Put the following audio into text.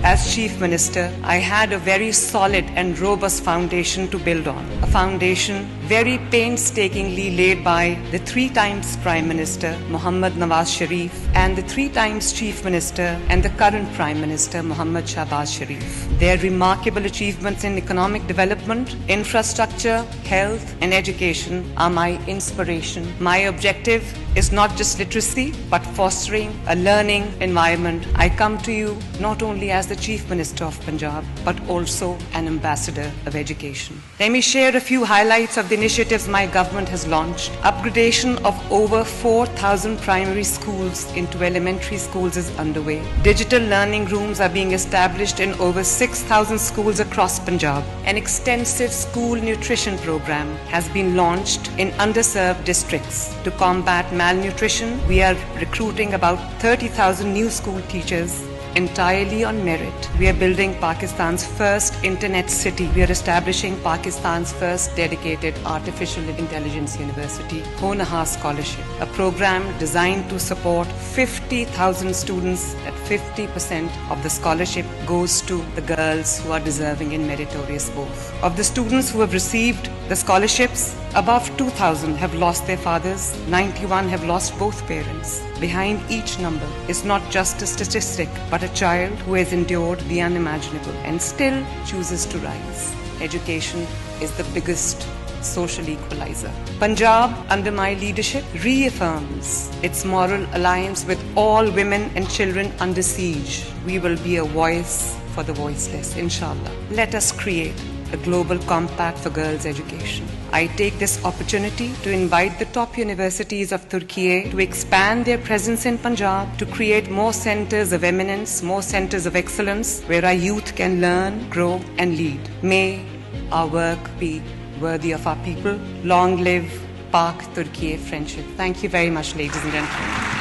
as Chief Minister, I had a very solid and robust foundation to build on. A foundation very painstakingly laid by the 3 times Prime Minister, Mohammad Nawaz Sharif, and the 3 times Chief Minister and the current Prime Minister, Mohammad Shahbaz Sharif. Their remarkable achievements in economic development, infrastructure, health, and education are my inspiration. My objective is not just literacy, but fostering a learning environment. I come to you not only as the Chief Minister of Punjab, but also an ambassador of education. Let me share a few highlights of the initiatives my government has launched. Upgradation of over 4,000 primary schools into elementary schools is underway. Digital learning rooms are being established in over 6,000 schools across Punjab. An extensive school nutrition program has been launched in underserved districts. To combat malnutrition, we are recruiting about 30,000 new school teachers entirely on merit. We are building Pakistan's first internet city. We are establishing Pakistan's first dedicated artificial intelligence university, Honahaar Scholarship, a program designed to support 50,000 students. That 50% of the scholarship goes to the girls who are deserving and meritorious both. Of the students who have received the scholarships, above 2,000 have lost their fathers, 91 have lost both parents. Behind each number is not just a statistic, but a child who has endured the unimaginable and still chooses to rise. Education is the biggest social equalizer. Punjab, under my leadership, reaffirms its moral alliance with all women and children under siege. We will be a voice for the voiceless, inshallah. Let us create a global compact for girls' education. I take this opportunity to invite the top universities of Turkey to expand their presence in Punjab, to create more centers of eminence, more centers of excellence, where our youth can learn, grow, and lead. May our work be worthy of our people. Long live Pak Turkey friendship. Thank you very much, ladies and gentlemen.